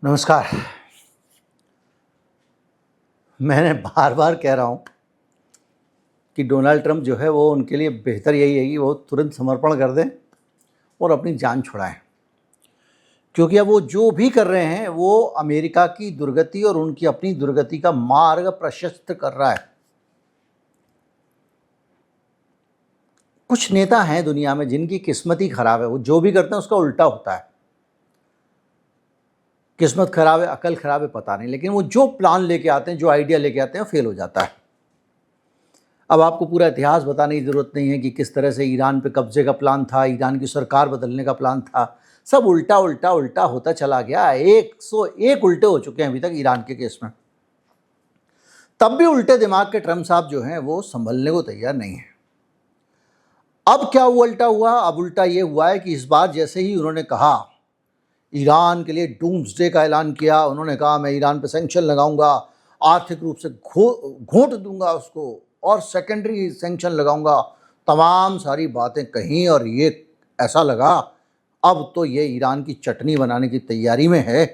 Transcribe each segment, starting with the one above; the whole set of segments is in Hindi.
नमस्कार। मैंने बार बार कह रहा हूँ कि डोनाल्ड ट्रंप जो है वो उनके लिए बेहतर यही है कि वो तुरंत समर्पण कर दें और अपनी जान छुड़ाएं, क्योंकि अब वो जो भी कर रहे हैं वो अमेरिका की दुर्गति और उनकी अपनी दुर्गति का मार्ग प्रशस्त कर रहा है। कुछ नेता हैं दुनिया में जिनकी किस्मत ही खराब है, वो जो भी करते हैं उसका उल्टा होता है। किस्मत खराब है, अकल खराब है, पता नहीं, लेकिन वो जो प्लान लेके आते हैं, जो आइडिया लेके आते हैं, फेल हो जाता है। अब आपको पूरा इतिहास बताने की ज़रूरत नहीं है कि किस तरह से ईरान पे कब्जे का प्लान था, ईरान की सरकार बदलने का प्लान था। सब उल्टा उल्टा उल्टा होता चला गया। 101 उल्टे हो चुके हैं अभी तक ईरान के केस में। तब भी उल्टे दिमाग के ट्रंप साहब जो हैं वो संभलने को तैयार नहीं है। अब क्या उल्टा हुआ? अब उल्टा ये हुआ है कि इस बार जैसे ही उन्होंने कहा, ईरान के लिए डूम्सडे का ऐलान किया, उन्होंने कहा मैं ईरान पे सैंक्शन लगाऊंगा, आर्थिक रूप से घोंट दूंगा उसको और सेकेंडरी सैंक्शन लगाऊंगा, तमाम सारी बातें कहीं, और ये ऐसा लगा अब तो ये ईरान की चटनी बनाने की तैयारी में है।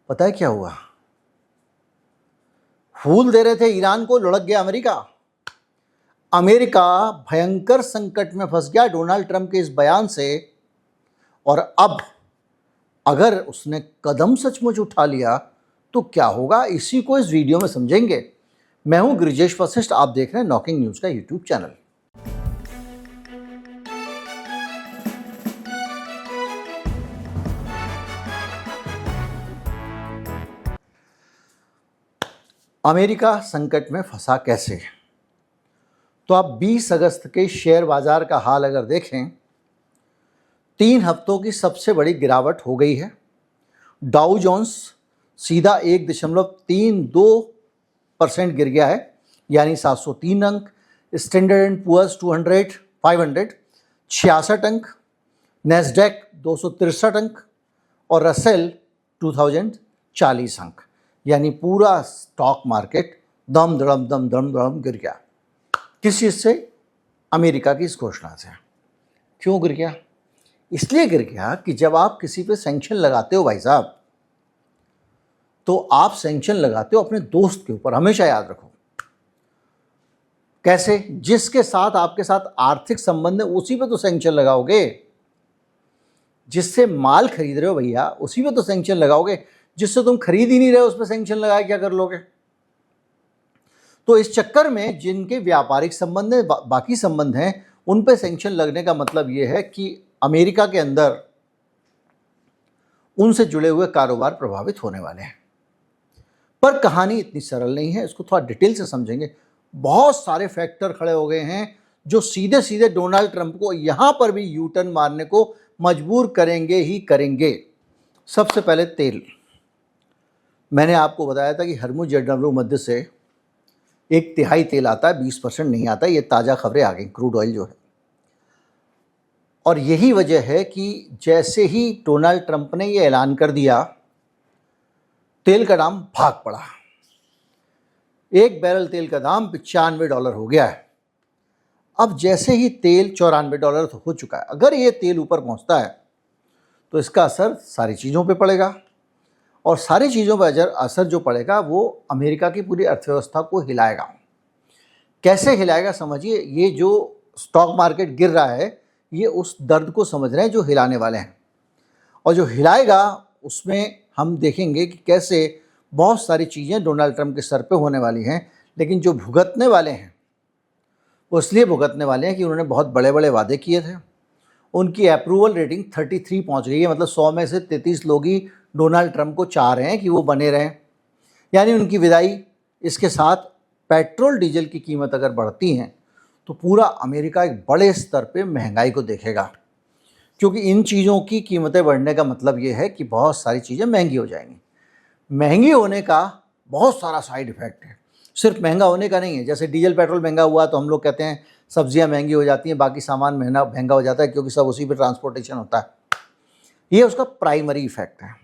पता है क्या हुआ? फूल दे रहे थे ईरान को, लुढ़क गया अमेरिका। अमेरिका भयंकर संकट में फंस गया डोनाल्ड ट्रंप के इस बयान से। और अब अगर उसने कदम सचमुच उठा लिया तो क्या होगा, इसी को इस वीडियो में समझेंगे। मैं हूं गिरिजेश वशिष्ठ, आप देख रहे हैं नॉकिंग न्यूज का यूट्यूब चैनल। अमेरिका संकट में फंसा कैसे? तो आप 20 अगस्त के शेयर बाजार का हाल अगर देखें, 3 हफ्तों की सबसे बड़ी गिरावट हो गई है। डाउ जोन्स सीधा 1.32% गिर गया है, यानी 703 अंक। स्टैंडर्ड एंड पुअर्स 500 66 अंक, नैस्डैक 263 अंक और रसेल 2040 अंक, यानी पूरा स्टॉक मार्केट दम दड़म दम दम दड़म गिर गया। किस चीज़ से? अमेरिका की इस घोषणा से। क्यों गिर गया? इसलिए गिर गया कि जब आप किसी पे सैंक्शन लगाते हो भाई साहब, तो आप सैंक्शन लगाते हो अपने दोस्त के ऊपर, हमेशा याद रखो। कैसे? जिसके साथ आपके साथ आर्थिक संबंध है उसी पे तो सैंक्शन लगाओगे। जिससे माल खरीद रहे हो भैया, उसी पे तो सैंक्शन लगाओगे। जिससे तुम खरीद ही नहीं रहे उस पर सैंक्शन लगाए क्या कर लोगे? तो इस चक्कर में जिनके व्यापारिक संबंध है, बाकी संबंध हैं, उन पे सैंक्शन लगने का मतलब ये है कि अमेरिका के अंदर उनसे जुड़े हुए कारोबार प्रभावित होने वाले हैं। पर कहानी इतनी सरल नहीं है, इसको थोड़ा डिटेल से समझेंगे। बहुत सारे फैक्टर खड़े हो गए हैं जो सीधे सीधे डोनाल्ड ट्रंप को यहां पर भी यू टर्न मारने को मजबूर करेंगे ही करेंगे। सबसे पहले तेल। मैंने आपको बताया था कि हरमुज जरदलू मध्य से 1/3 तेल आता है, 20% नहीं आता। ये ताज़ा खबरें आ गई, क्रूड ऑयल जो है। और यही वजह है कि जैसे ही डोनाल्ड ट्रंप ने ये ऐलान कर दिया, तेल का दाम भाग पड़ा। 1 बैरल तेल का दाम $95 हो गया है। अब जैसे ही तेल $94 हो चुका है, अगर ये तेल ऊपर पहुंचता है तो इसका असर सारी चीज़ों पे पड़ेगा, और सारी चीज़ों पर असर जो पड़ेगा वो अमेरिका की पूरी अर्थव्यवस्था को हिलाएगा। कैसे हिलाएगा समझिए। ये जो स्टॉक मार्केट गिर रहा है, ये उस दर्द को समझ रहे हैं जो हिलाने वाले हैं। और जो हिलाएगा उसमें हम देखेंगे कि कैसे बहुत सारी चीज़ें डोनाल्ड ट्रंप के सर पे होने वाली हैं। लेकिन जो भुगतने वाले हैं वो इसलिए भुगतने वाले हैं कि उन्होंने बहुत बड़े बड़े वादे किए थे। उनकी अप्रूवल रेटिंग 33 पहुंच गई है, मतलब 100 में से 33 लोग ही डोनाल्ड ट्रंप को चाह रहे हैं कि वो बने रहें, यानी उनकी विदाई। इसके साथ पेट्रोल डीजल की कीमत अगर बढ़ती हैं तो पूरा अमेरिका एक बड़े स्तर पे महंगाई को देखेगा, क्योंकि इन चीज़ों की कीमतें बढ़ने का मतलब ये है कि बहुत सारी चीज़ें महंगी हो जाएंगी। महंगी होने का बहुत सारा साइड इफ़ेक्ट है, सिर्फ महंगा होने का नहीं है। जैसे डीजल पेट्रोल महंगा हुआ तो हम लोग कहते हैं सब्जियां महंगी हो जाती हैं, बाकी सामान महंगा हो जाता है, क्योंकि सब उसी पे ट्रांसपोर्टेशन होता है। ये उसका प्राइमरी इफेक्ट है।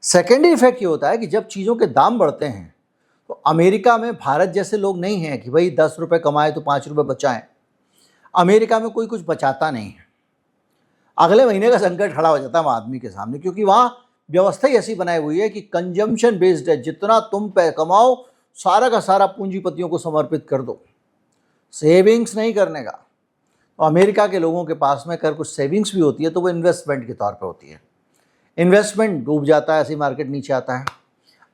सेकेंडरी इफेक्ट ये होता है कि जब चीज़ों के दाम बढ़ते हैं तो अमेरिका में भारत जैसे लोग नहीं हैं कि भाई 10 रुपये कमाए तो 5 रुपये बचाएं। अमेरिका में कोई कुछ बचाता नहीं है। अगले महीने का संकट खड़ा हो जाता है आदमी के सामने, क्योंकि वहाँ व्यवस्था ही ऐसी बनाई हुई है कि कंजम्पशन बेस्ड है, जितना तुम पे कमाओ सारा का सारा पूंजीपतियों को समर्पित कर दो, सेविंग्स नहीं करने का। तो अमेरिका के लोगों के पास में अगर कुछ सेविंग्स भी होती है तो वो इन्वेस्टमेंट के तौर पे होती है, इन्वेस्टमेंट डूब जाता है, ऐसी मार्केट नीचे आता है।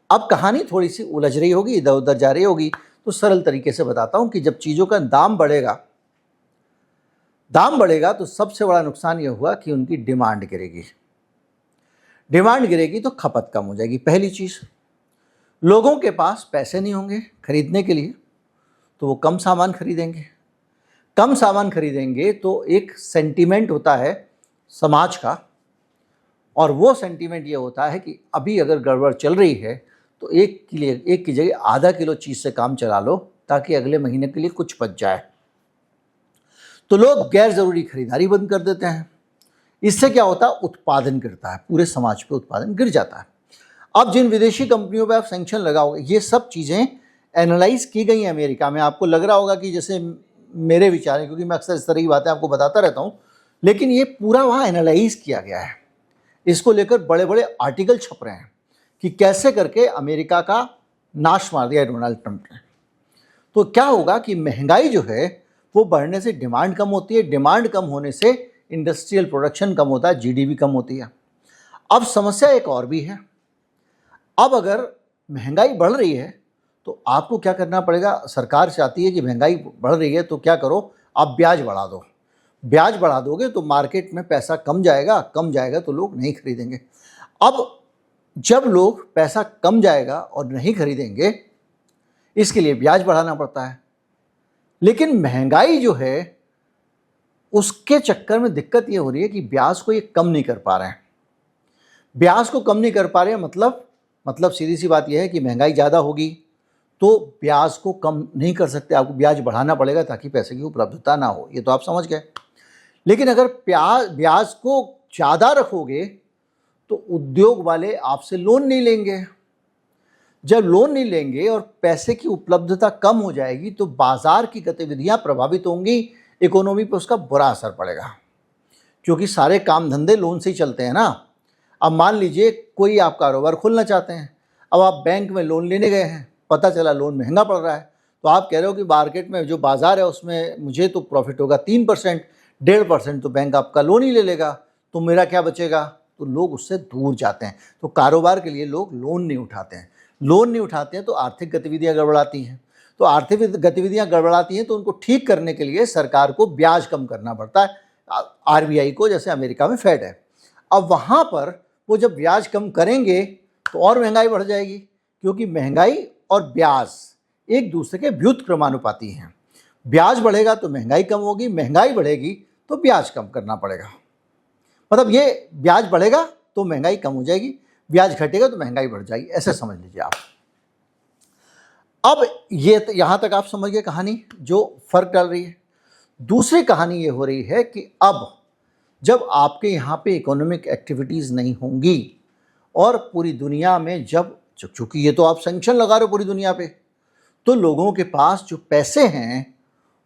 अब कहानी थोड़ी सी उलझ रही होगी, इधर उधर जा रही होगी, तो सरल तरीके से बताता हूं कि जब चीज़ों का दाम बढ़ेगा तो सबसे बड़ा नुकसान ये हुआ कि उनकी डिमांड गिरेगी। डिमांड गिरेगी तो खपत कम हो जाएगी। पहली चीज़, लोगों के पास पैसे नहीं होंगे खरीदने के लिए, तो वो कम सामान खरीदेंगे। कम सामान खरीदेंगे तो एक सेंटीमेंट होता है समाज का, और वो सेंटीमेंट ये होता है कि अभी अगर गड़बड़ चल रही है तो एक की जगह आधा किलो चीज़ से काम चला लो ताकि अगले महीने के लिए कुछ बच जाए। तो लोग गैर ज़रूरी खरीदारी बंद कर देते हैं। इससे क्या होता है, उत्पादन गिरता है, पूरे समाज पे उत्पादन गिर जाता है। अब जिन विदेशी कंपनियों पे आप सैंक्शन लगाओगे, ये सब चीज़ें एनालाइज की गई हैं अमेरिका में। आपको लग रहा होगा कि जैसे मेरे विचार हैं, क्योंकि मैं अक्सर इस तरह की बातें आपको बताता रहता हूँ, लेकिन ये पूरा वहाँ एनालाइज किया गया है। इसको लेकर बड़े बड़े आर्टिकल छप रहे हैं कि कैसे करके अमेरिका का नाश मार दिया डोनाल्ड ट्रंप ने। तो क्या होगा कि महंगाई जो है वो बढ़ने से डिमांड कम होती है, डिमांड कम होने से इंडस्ट्रियल प्रोडक्शन कम होता है, जीडीपी कम होती है। अब समस्या एक और भी है। अब अगर महंगाई बढ़ रही है तो आपको क्या करना पड़ेगा, सरकार चाहती है कि महंगाई बढ़ रही है तो क्या करो, आप ब्याज बढ़ा दो। ब्याज बढ़ा दोगे तो मार्केट में पैसा कम जाएगा तो लोग नहीं खरीदेंगे। अब जब लोग पैसा कम जाएगा और नहीं खरीदेंगे, इसके लिए ब्याज बढ़ाना पड़ता है। लेकिन महंगाई जो है उसके चक्कर में दिक्कत ये हो रही है कि ब्याज को ये कम नहीं कर पा रहे हैं। ब्याज को कम नहीं कर पा रहे हैं मतलब सीधी सी बात यह है कि महंगाई ज़्यादा होगी तो ब्याज को कम नहीं कर सकते, आपको ब्याज बढ़ाना पड़ेगा ताकि पैसे की उपलब्धता ना हो। ये तो आप समझ गए। लेकिन अगर ब्याज को ज़्यादा रखोगे तो उद्योग वाले आपसे लोन नहीं लेंगे। जब लोन नहीं लेंगे और पैसे की उपलब्धता कम हो जाएगी तो बाजार की गतिविधियां प्रभावित होंगी, इकोनॉमी पर उसका बुरा असर पड़ेगा, क्योंकि सारे काम धंधे लोन से ही चलते हैं ना। अब मान लीजिए कोई आप कारोबार खोलना चाहते हैं, अब आप बैंक में लोन लेने गए हैं, पता चला लोन महंगा पड़ रहा है, तो आप कह रहे हो कि मार्केट में जो बाज़ार है उसमें मुझे तो प्रॉफिट होगा 3%, 1.5% तो बैंक आपका लोन ही ले लेगा, तो मेरा क्या बचेगा। तो लोग उससे दूर जाते हैं। तो कारोबार के लिए लोग लोन नहीं उठाते हैं। लोन नहीं उठाते हैं तो आर्थिक गतिविधियां गड़बड़ाती हैं। तो आर्थिक गतिविधियां गड़बड़ाती हैं तो उनको ठीक करने के लिए सरकार को ब्याज कम करना पड़ता है, आरबीआई को, जैसे अमेरिका में फेड है। अब वहाँ पर वो जब ब्याज कम करेंगे तो और महंगाई बढ़ जाएगी, क्योंकि महंगाई और ब्याज एक दूसरे के व्युत्क्रमानुपाती हैं। ब्याज बढ़ेगा तो महंगाई कम होगी, महंगाई बढ़ेगी तो ब्याज कम करना पड़ेगा। मतलब ये ब्याज बढ़ेगा तो महंगाई कम हो जाएगी, ब्याज घटेगा तो महंगाई बढ़ जाएगी, ऐसे समझ लीजिए आप। अब ये यहाँ तक आप समझ गए कहानी जो फर्क डाल रही है। दूसरी कहानी ये हो रही है कि अब जब आपके यहाँ पे इकोनॉमिक एक्टिविटीज़ नहीं होंगी और पूरी दुनिया में जब चूँकि ये तो आप सैंक्शन लगा रहे हो पूरी दुनिया पे, तो लोगों के पास जो पैसे हैं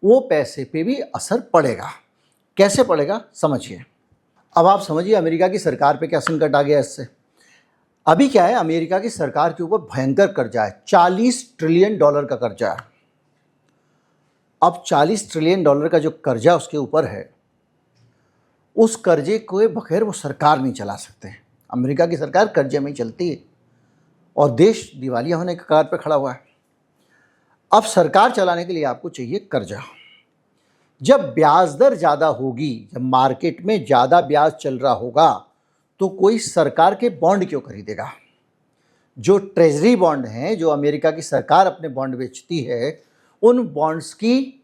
वो पैसे पे भी असर पड़ेगा। कैसे पड़ेगा समझिए। अब आप समझिए अमेरिका की सरकार पे क्या संकट आ गया इससे। अभी क्या है, अमेरिका की सरकार के ऊपर भयंकर कर्जा है, $40 ट्रिलियन का कर्जा है। अब $40 ट्रिलियन का जो कर्जा उसके ऊपर है, उस कर्जे को बगैर वो सरकार नहीं चला सकते। अमेरिका की सरकार कर्जे में ही चलती है और देश दिवालिया होने के कगार पर खड़ा हुआ है। अब सरकार चलाने के लिए आपको चाहिए कर्जा। जब ब्याज दर ज़्यादा होगी, जब मार्केट में ज़्यादा ब्याज चल रहा होगा, तो कोई सरकार के बॉन्ड क्यों खरीदेगा। जो ट्रेजरी बॉन्ड हैं, जो अमेरिका की सरकार अपने बॉन्ड बेचती है, उन बॉन्ड्स की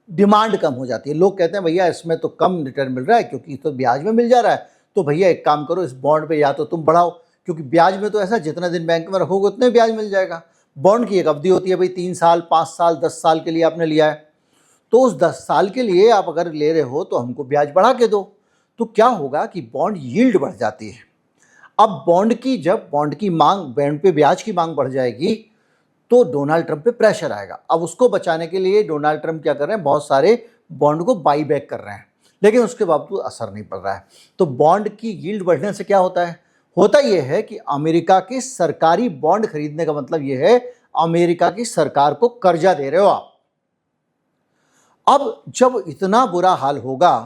डिमांड कम हो जाती है। लोग कहते हैं भैया इसमें तो कम रिटर्न मिल रहा है क्योंकि तो ब्याज में मिल जा रहा है, तो भैया एक काम करो, इस बॉन्ड पे या तो तुम बढ़ाओ, क्योंकि ब्याज में तो ऐसा जितना दिन बैंक में रखोगे उतने ब्याज मिल जाएगा। बॉन्ड की एक अवधि होती है भाई, 3 साल, 5 साल, 10 साल के लिए आपने लिया है, तो उस 10 साल के लिए आप अगर ले रहे हो तो हमको ब्याज बढ़ा के दो। तो क्या होगा कि बॉन्ड यील्ड बढ़ जाती है। अब जब बॉन्ड की मांग, बॉन्ड पे ब्याज की मांग बढ़ जाएगी तो डोनाल्ड ट्रंप पे प्रेशर आएगा। अब उसको बचाने के लिए डोनाल्ड ट्रंप क्या कर रहे हैं, बहुत सारे बॉन्ड को बाई बैक कर रहे हैं, लेकिन उसके बावजूद असर नहीं पड़ रहा है। तो बॉन्ड की यील्ड बढ़ने से क्या होता है, होता यह है कि अमेरिका के सरकारी बॉन्ड खरीदने का मतलब यह है अमेरिका की सरकार को कर्जा दे रहे हो आप। अब जब इतना बुरा हाल होगा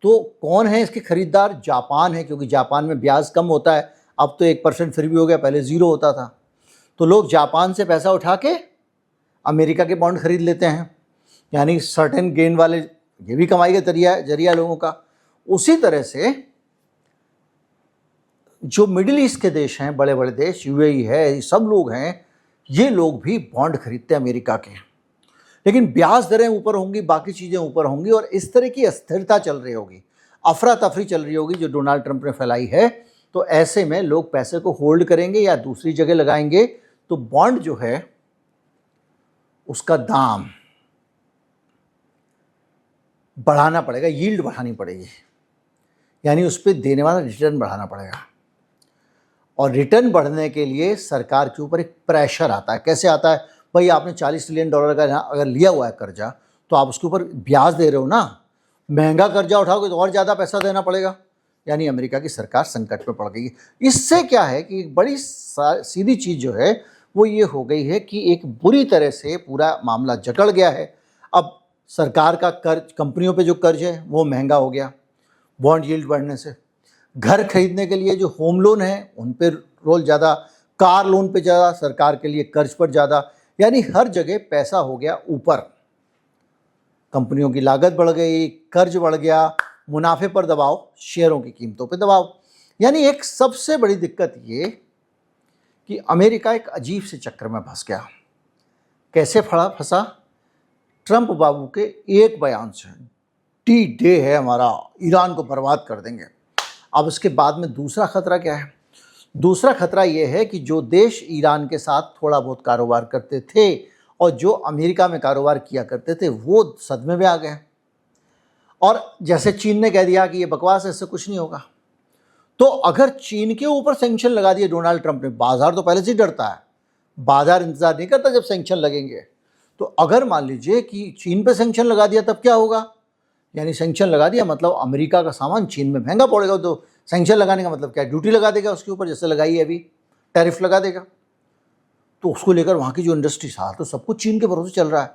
तो कौन है इसके खरीदार? जापान है, क्योंकि जापान में ब्याज कम होता है। अब तो 1% फिर भी हो गया, पहले 0 होता था। तो लोग जापान से पैसा उठा के अमेरिका के बॉन्ड खरीद लेते हैं, यानी सर्टेन गेन वाले, ये भी कमाई का जरिया लोगों का। उसी तरह से जो मिडिल ईस्ट के देश हैं, बड़े बड़े देश, यूएई है, ये सब लोग हैं, ये लोग भी बॉन्ड खरीदते हैं अमेरिका के। लेकिन ब्याज दरें ऊपर होंगी, बाकी चीज़ें ऊपर होंगी, और इस तरह की अस्थिरता चल रही होगी, अफरा तफरी चल रही होगी जो डोनाल्ड ट्रंप ने फैलाई है। तो ऐसे में लोग पैसे को होल्ड करेंगे या दूसरी जगह लगाएंगे, तो बॉन्ड जो है उसका दाम बढ़ाना पड़ेगा, यील्ड बढ़ानी पड़ेगी, यानी उस पर देने वाला रिटर्न बढ़ाना पड़ेगा। और रिटर्न बढ़ने के लिए सरकार के ऊपर एक प्रेशर आता है। कैसे आता है? भाई आपने $40 ट्रिलियन का अगर लिया हुआ है कर्जा, तो आप उसके ऊपर ब्याज दे रहे हो ना, महंगा कर्जा उठाओगे तो और ज़्यादा पैसा देना पड़ेगा, यानी अमेरिका की सरकार संकट में पड़ गई। इससे क्या है कि एक बड़ी सीधी चीज़ जो है वो ये हो गई है कि एक बुरी तरह से पूरा मामला जकड़ गया है। अब सरकार का कर्ज, कंपनियों पे जो कर्ज है वो महंगा हो गया बॉन्ड यील्ड बढ़ने से। घर खरीदने के लिए जो होम लोन है उन पे रोल ज़्यादा, कार लोन पे ज़्यादा, सरकार के लिए कर्ज पर ज़्यादा, यानी हर जगह पैसा हो गया ऊपर। कंपनियों की लागत बढ़ गई, कर्ज बढ़ गया, मुनाफे पर दबाव, शेयरों की कीमतों पे दबाव। यानी एक सबसे बड़ी दिक्कत ये कि अमेरिका एक अजीब से चक्कर में फंस गया। कैसे फंसा? ट्रंप बाबू के एक बयान से, टी डे है हमारा, ईरान को बर्बाद कर देंगे। अब इसके बाद में दूसरा खतरा क्या है? दूसरा खतरा ये है कि जो देश ईरान के साथ थोड़ा बहुत कारोबार करते थे और जो अमेरिका में कारोबार किया करते थे वो सदमे में आ गए। और जैसे चीन ने कह दिया कि ये बकवास है, इससे कुछ नहीं होगा। तो अगर चीन के ऊपर सैंक्शन लगा दिए डोनाल्ड ट्रंप ने, बाजार तो पहले से ही डरता है, बाजार इंतजार नहीं करता जब सैंक्शन लगेंगे। तो अगर मान लीजिए कि चीन पे सैंक्शन लगा दिया तब क्या होगा? यानी सैंक्शन लगा दिया मतलब अमेरिका का सामान चीन में महंगा पड़ेगा। तो सैंक्शन लगाने का मतलब क्या? ड्यूटी लगा देगा उसके ऊपर, जैसे लगाई है अभी, टैरिफ लगा देगा। तो उसको लेकर वहाँ की जो इंडस्ट्री साल तो सब कुछ चीन के भरोसे चल रहा है,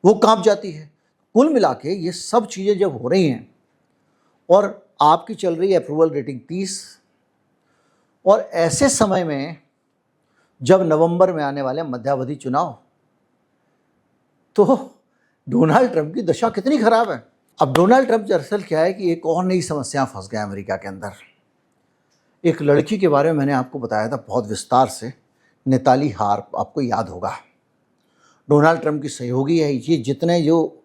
वो कांप जाती है। कुल मिला के ये सब चीज़ें जब हो रही हैं और आपकी चल रही है अप्रूवल रेटिंग 30, और ऐसे समय में जब नवंबर में आने वाले मध्यावधि चुनाव, तो डोनाल्ड ट्रंप की दशा कितनी खराब है। अब डोनाल्ड ट्रंप दरअसल क्या है कि एक और नई समस्या फंस गया अमेरिका के अंदर। एक लड़की के बारे में मैंने आपको बताया था बहुत विस्तार से, नेताली हार्प, आपको याद होगा। डोनाल्ड ट्रंप की सहयोगी है ये। जितने जो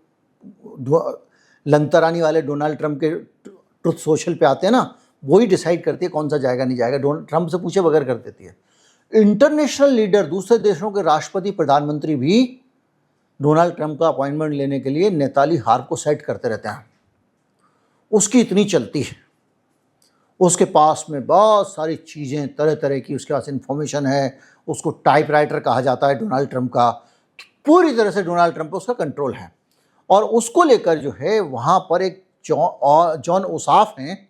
लंतरानी वाले डोनाल्ड ट्रंप के ट्रुथ सोशल पे आते हैं ना, वही डिसाइड करती है कौन सा जाएगा नहीं जाएगा, डोनाल्ड ट्रंप से पूछे बगैर कर देती है। इंटरनेशनल लीडर, दूसरे देशों के राष्ट्रपति, प्रधानमंत्री भी डोनाल्ड ट्रंप का अपॉइंटमेंट लेने के लिए नेताली हार्प को सेट करते रहते हैं। उसकी इतनी चलती है, उसके पास में बहुत सारी चीज़ें तरह तरह की, उसके पास इंफॉर्मेशन है। उसको टाइपराइटर कहा जाता है डोनाल्ड ट्रंप का। पूरी तरह से डोनाल्ड ट्रंप पर उसका कंट्रोल है। और उसको लेकर जो है वहाँ पर एक जॉन ओसाफ हैं,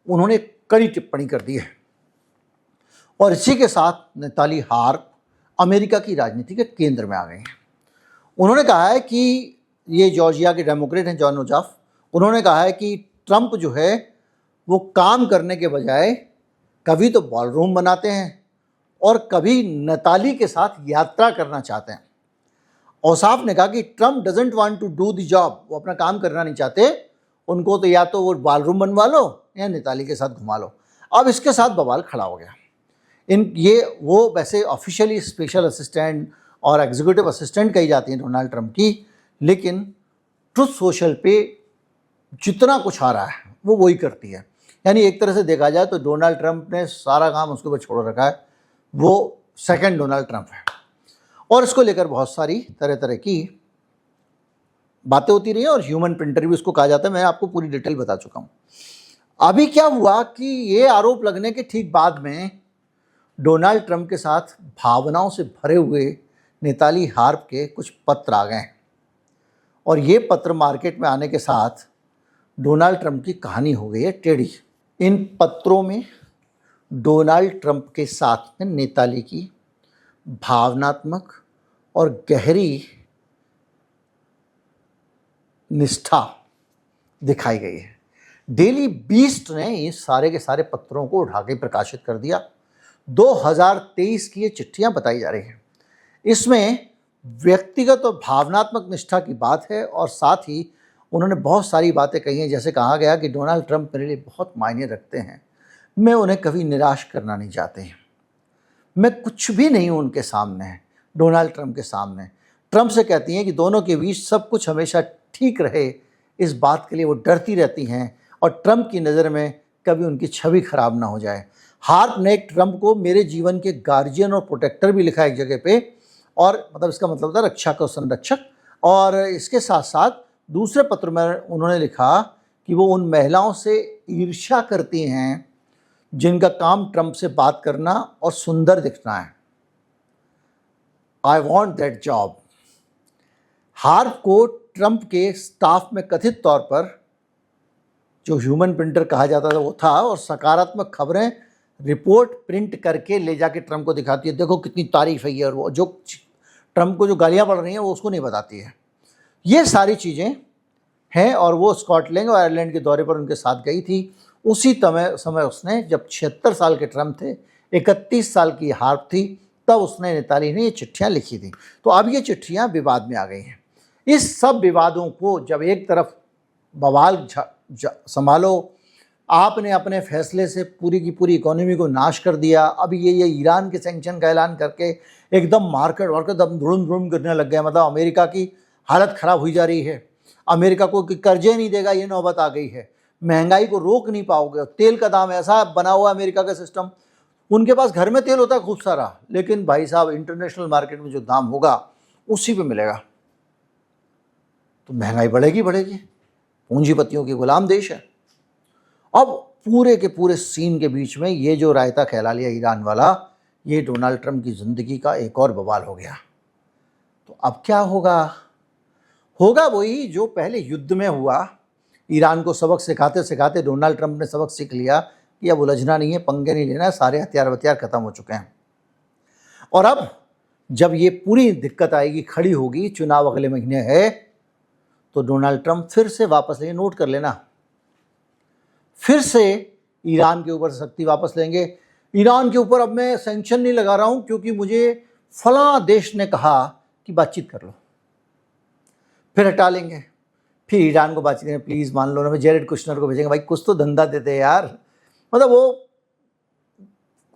उन्होंने कड़ी टिप्पणी कर दी है। और इसी के साथ नेताली हार्प अमेरिका की राजनीति के केंद्र में आ गए हैं। उन्होंने कहा है कि ये जॉर्जिया के डेमोक्रेट हैं जॉन ओसाफ, उन्होंने कहा है कि ट्रंप जो है वो काम करने के बजाय कभी तो बॉलरूम बनाते हैं और कभी नेताली के साथ यात्रा करना चाहते हैं। ओसाफ ने कहा कि Trump doesn't want to do the job, वो अपना काम करना नहीं चाहते, उनको तो या तो वो बॉलरूम बनवा लो या नेताली के साथ घुमा लो। अब इसके साथ बवाल खड़ा हो गया। ये वो वैसे ऑफिशियली स्पेशल असिस्टेंट और एग्जीक्यूटिव असिस्टेंट कही जाती हैं डोनाल्ड ट्रंप की, लेकिन ट्रुथ सोशल पे जितना कुछ आ रहा है वो वही करती है। यानी एक तरह से देखा जाए तो डोनाल्ड ट्रंप ने सारा काम उसके ऊपर छोड़ रखा है, वो सेकंड डोनाल्ड ट्रंप है। और इसको लेकर बहुत सारी तरह तरह की बातें होती रही हैं, और ह्यूमन प्रिंटर भी उसको कहा जाता है। मैं आपको पूरी डिटेल बता चुका हूँ। अभी क्या हुआ कि ये आरोप लगने के ठीक बाद में डोनाल्ड ट्रंप के साथ भावनाओं से भरे हुए नेताली हार्प के कुछ पत्र आ गए, और ये पत्र मार्केट में आने के साथ डोनाल्ड ट्रंप की कहानी हो गई है टेढ़ी। इन पत्रों में डोनाल्ड ट्रंप के साथ में नेताली की भावनात्मक और गहरी निष्ठा दिखाई गई है। डेली बीस्ट ने इस सारे के सारे पत्रों को उठा के प्रकाशित कर दिया। 2023 की ये चिट्ठियां बताई जा रही हैं। इसमें व्यक्तिगत और भावनात्मक निष्ठा की बात है और साथ ही उन्होंने बहुत सारी बातें कही हैं। जैसे कहा गया कि डोनाल्ड ट्रंप मेरे लिए बहुत मायने रखते हैं, मैं उन्हें कभी निराश करना नहीं चाहते हैं, मैं कुछ भी नहीं हूँ उनके सामने, डोनाल्ड ट्रंप के सामने। ट्रंप से कहती हैं कि दोनों के बीच सब कुछ हमेशा ठीक रहे, इस बात के लिए वो डरती रहती हैं और ट्रंप की नज़र में कभी उनकी छवि खराब ना हो जाए। हार्प ने ट्रंप को मेरे जीवन के गार्जियन और प्रोटेक्टर भी लिखा एक जगह पे, और मतलब इसका मतलब था रक्षा का संरक्षक। और इसके साथ साथ दूसरे पत्र में उन्होंने लिखा कि वो उन महिलाओं से ईर्ष्या करती हैं जिनका काम ट्रंप से बात करना और सुंदर दिखना है। I want that job. Harp को ट्रंप के स्टाफ में कथित तौर पर जो ह्यूमन प्रिंटर कहा जाता था वो था, और सकारात्मक खबरें रिपोर्ट प्रिंट करके ले जाके ट्रंप को दिखाती है, देखो कितनी तारीफ है ये, और वो जो ट्रंप को जो गालियां पड़ रही हैं वो उसको नहीं बताती है। ये सारी चीज़ें हैं। और वो स्कॉटलैंड और आयरलैंड के दौरे पर उनके साथ गई थी। उसी समय उसने, जब 76 साल के ट्रंप थे, 31 साल की हार्प थी, तब उसने, नेताली ने ये चिट्ठियाँ लिखी थी। तो अब ये चिट्ठियाँ विवाद में आ गई हैं। इस सब विवादों को जब एक तरफ बवाल संभालो, आपने अपने फैसले से पूरी की पूरी इकोनॉमी को नाश कर दिया, अब ये ईरान के सैंक्शन का ऐलान करके एकदम मार्केट दम धुड़ुम धुड़ुम गिरने लग गया, मतलब अमेरिका की हालत ख़राब हुई जा रही है, अमेरिका को कर्जे नहीं देगा, ये नौबत आ गई है, महंगाई को रोक नहीं पाओगे, तेल का दाम ऐसा बना हुआ अमेरिका का सिस्टम, उनके पास घर में तेल होता है खूब सारा, लेकिन भाई साहब इंटरनेशनल मार्केट में जो दाम होगा उसी पे मिलेगा, तो महंगाई बढ़ेगी बढ़ेगी, पूंजीपतियों के गुलाम देश है। अब पूरे के पूरे सीन के बीच में ये जो रायता फैला लिया ईरान वाला, ये डोनाल्ड ट्रंप की ज़िंदगी का एक और बवाल हो गया। तो अब क्या होगा? होगा वही जो पहले युद्ध में हुआ। ईरान को सबक सिखाते सिखाते डोनाल्ड ट्रंप ने सबक सीख लिया कि अब उलझना नहीं है, पंगे नहीं लेना है, सारे हथियार वथियार खत्म हो चुके हैं। और अब जब ये पूरी दिक्कत आएगी, खड़ी होगी, चुनाव अगले महीने है, तो डोनाल्ड ट्रंप फिर से वापस लेंगे। नोट कर लेना, फिर से ईरान के ऊपर शक्ति वापस लेंगे। ईरान के ऊपर अब मैं सैंक्शन नहीं लगा रहा हूं क्योंकि मुझे फलां देश ने कहा कि बातचीत कर लो, फिर हटा लेंगे। फिर ईरान को बातचीत करें, प्लीज़ मान लो ना, मैं जेरेड कुशनर को भेजेंगे, भाई कुछ तो धंधा देते हैं यार। मतलब वो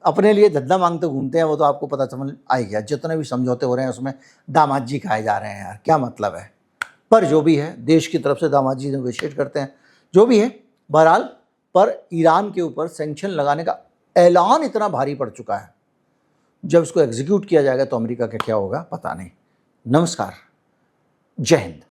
अपने लिए धंधा मांगते घूमते हैं, वो तो आपको पता समझ आई गया। जितने भी समझौते हो रहे हैं उसमें दामाद जी खाए जा रहे हैं यार, क्या मतलब है। पर जो भी है, देश की तरफ से दामाद जी नेगोशिएट करते हैं, जो भी है। बहरहाल, पर ईरान के ऊपर सैंक्शन लगाने का ऐलान इतना भारी पड़ चुका है, जब इसको एग्जीक्यूट किया जाएगा तो अमेरिका का क्या होगा पता नहीं। नमस्कार, जय हिंद।